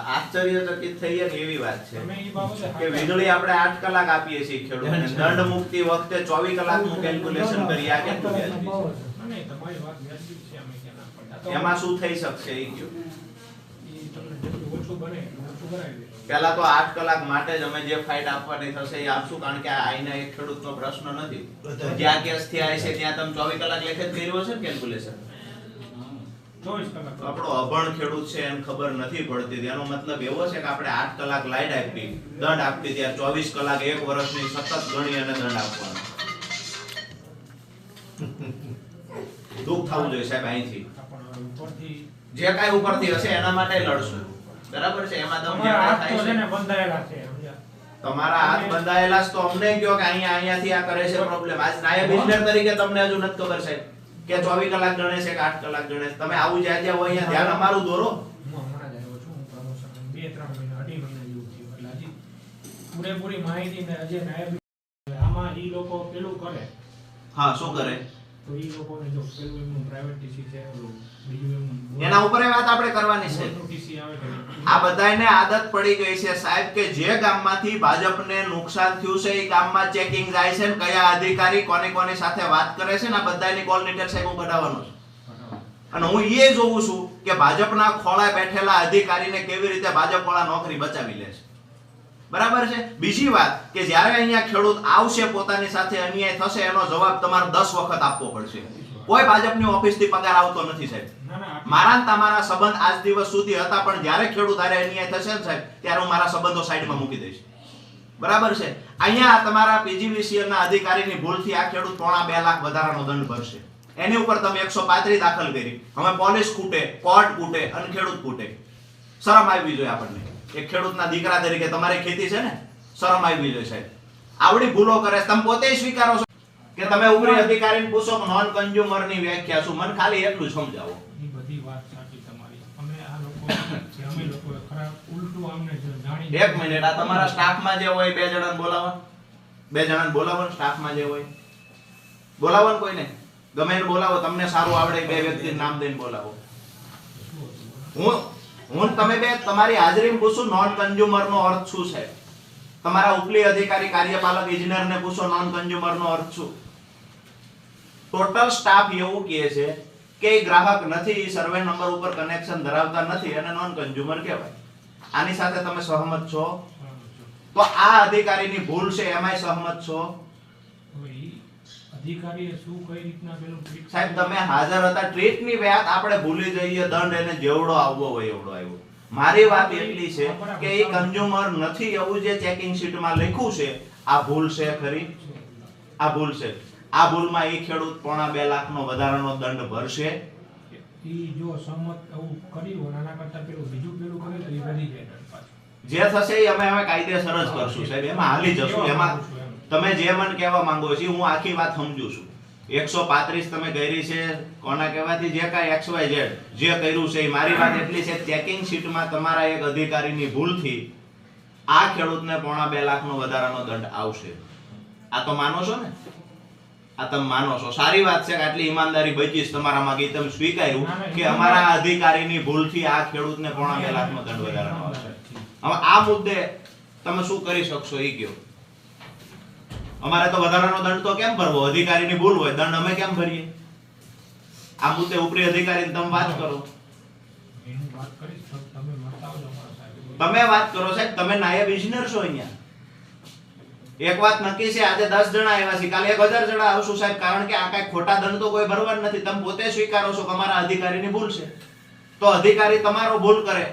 આશ્ચર્યચકિત થઈએ ને એવી વાત છે કે વીજળી આપણે 8 કલાક આપીએ છીએ ખેડૂતને, દંડ મુક્તિ વખતે 24 કલાકનું કેલ્ક્યુલેશન કરી. આ કેટલું વ્યાજબી છે? એમાં શું થઈ શકશે એ કયો? પેલા તો 8 કલાક માટે જ અમે જે ફાઇટ આપવાની થશે એ આપશું, કારણ કે આ આઈના એક ખેડૂતનો પ્રશ્ન નથી. જ્યાં કેસ થયા છે ત્યાં તમે 24 કલાક લેખે જ કર્યું હશે ને કેલ્ક્યુલેશન. આપણો અભણ ખેડૂત છે એને ખબર નથી પડતી. એનો મતલબ એવો છે કે આપણે 8 કલાક લાઈટ આપી, દંડ આપી, ત્યાં 24 કલાક એક વર્ષની સતત ગણી અને દંડ આપવાનો. દુઃખ થવું જોઈએ સાહેબ. અહીંથી જે કાઈ ઉપરથી હશે એના માટે લડશું, બરાબર છે? એમાં તમે જે કાઈ થાય છે તમારા હાથ બંધાયેલા છે, તો અમને કહો કે અહીંયાથી આ કરે છે પ્રોબ્લેમ. આજ નાયબ ઇજનેર તરીકે તમને હજુ નથી ખબર સાહેબ કે 24 કલાક ગણે છે કે 8 કલાક ગણે છે. તમે આવું જ્યાં જ્યાં હોય અહીંયા ધ્યાન અમારું દોરો. પૂરેપૂરી માહિતી ને જે નાયબ આમાં ઈ લોકો પેલું કરે. હા, શું કરે? તો ઈ લોકોને જો પેલું એમનું પ્રાઇવેટ ટીસી છે, બીજું એમનું એના ઉપર વાત આપણે કરવાની છે. ટીસી આવે છે. આ બધાયને આદત પડી ગઈ છે સાહેબ કે જે ગામમાંથી ભાજપને નુકસાન થયું છે એ ગામમાં ચેકિંગ જાય છે ને કયા અધિકારી કોની સાથે વાત કરે છે ને આ બધાયની કોલ ડિટેલ સાહેબ હું કઢાવવાનો છું. અને હું એ જોઉં છું કે ભાજપના ખોળાએ બેઠેલા અધિકારીને કેવી રીતે ભાજપ વાળા નોકરી બચાવી લે છે. બરાબર છે? બીજી વાત કે જ્યારે અહીંયા ખેડૂત આવશે પોતાની સાથે અન્યાય થશે એનો જવાબ તમારે 10 વખત આપવો પડશે. કોઈ ભાજપની ઓફિસથી પગાર આવતો નથી સાહેબ. મારા ને તમારા સંબંધ આજ દિવસ સુધી હતા, પણ જ્યારે ખેડૂત હારે અન્યાય થશે ને સાહેબ ત્યારે હું મારા સંબંધો સાઈડમાં મૂકી દઈશ. બરાબર છે? અહીંયા તમારા પીજીવીસીએલ ના અધિકારીની ભૂલથી આ ખેડૂત 2.5 લાખ વધારાનો દંડ ભરશે. એની ઉપર તમે 135 દાખલ કરી. હવે પોલીસ કૂટે, કોર્ટ કૂટે અને ખેડૂત કૂટે. શરમ આવવી જોઈએ આપણને. એક ખેડૂતના દીકરા તરીકે તમારી ખેતી છે ને, શરમ આવવી જોઈએ સાહેબ. આવડી ભૂલો કરે છે તમે પોતે સ્વીકારો છો કે તમે ઉપરી અધિકારીને પૂછો કે નોન કન્ઝ્યુમર ની વ્યાખ્યા શું? મને ખાલી એટલું સમજાવો. ઈ બધી વાત સાચી તમારી. અમે આ લોકો જે અમે લોકો ખરાબ ઉલટું અમને જાણી. એક મિનિટ, આ તમારા સ્ટાફમાં જે હોય 2 જણાને બોલાવો. 2 જણાને બોલાવો સ્ટાફમાં જે હોય. બોલાવો ને કોઈને, ગમે એને બોલાવો. તમને સારું આવડે 2 વ્યક્તિનું નામ દઈને બોલાવો. હું તમે બે તમારી હાજરીમાં પૂછું નોન કન્ઝ્યુમર નો અર્થ શું છે? તમારા ઉપલી અધિકારી કાર્યપાલક ઇજનેરને પૂછો નોન કન્ઝ્યુમર નો અર્થ શું? ટોટલ સ્ટાફ એવું કહે છે કે ગ્રાહક નથી, સર્વે નંબર ઉપર કનેક્શન ધરાવતા નથી અને નોન કન્ઝ્યુમર કહેવાય. આની સાથે તમે સહમત છો? તો આ અધિકારીની ભૂલ છે એમાંય સહમત છો? અધિકારીએ શું કઈ રીતના પેલું સાહેબ તમે હાજર હતા. ટ્રીટની વાત આપણે ભૂલી જઈએ, દંડ એને જેવડો આવવો હોય એવડો આવ્યો. મારી વાત એટલી છે કે એ કન્ઝ્યુમર નથી એવું જે ચેકિંગ શીટમાં લખ્યું છે આ ભૂલ છે ખરી? આ ભૂલ છે. આ ભૂલમાં એ ખેડૂત 2.5 લાખનો વધારાનો દંડ ભરશે. ઈ જો સહમત એવું કર્યું આના કરતા પેલું બીજું પેલું કરે તો એ વધી જાય પાછું. જે થશે એ અમે કાયદેસર જ કરશું સાહેબ. એમાં હાલી જશું. એમાં તમે જે મને કહેવા માંગો છો હું આખી વાત સમજુ છું. 135 તમે કરી છે કોના કહેવાથી જે કાંઈ XYZ જે કર્યું છે એ મારી વાત એટલી છે ચેકિંગ શીટમાં તમારા એક અધિકારીની ભૂલથી આ ખેડૂતને 2.5 લાખનો વધારાનો દંડ આવશે. આ તો માનો છો ને? આ તમે માનો છો. સારી વાત છે કે આટલી ઈમાનદારી બચી છે તમારામાં કે તમે સ્વીકાર્યું કે અમારા અધિકારીની ભૂલથી આ ખેડૂતને 2.5 લાખનો દંડ વધારાનો આવશે. હવે આ મુદ્દે તમે શું કરી શકશો એ કહો. અમારે તો વધારાનો દંડ તો કેમ ભરવો? અધિકારીની ભૂલ હોય, દંડ અમે કેમ ભરીએ? આ મુદ્દે ઉપરી અધિકારીને તમે વાત કરો. તમે વાત કરો સાહેબ. તમે નાયબ ઇજનેર છો અહીંયા. એક વાત નક્કી છે, આજે 10 જણા આવ્યા છે, કાલે 1000 જણા આવશું સાહેબ. કારણ કે આ કઈ ખોટા દંડ તો કોઈ ભરવા નથી. તમે પોતે સ્વીકારો છો કે અમારા અધિકારીની ભૂલ છે. તો અધિકારી તમારો ભૂલ કરે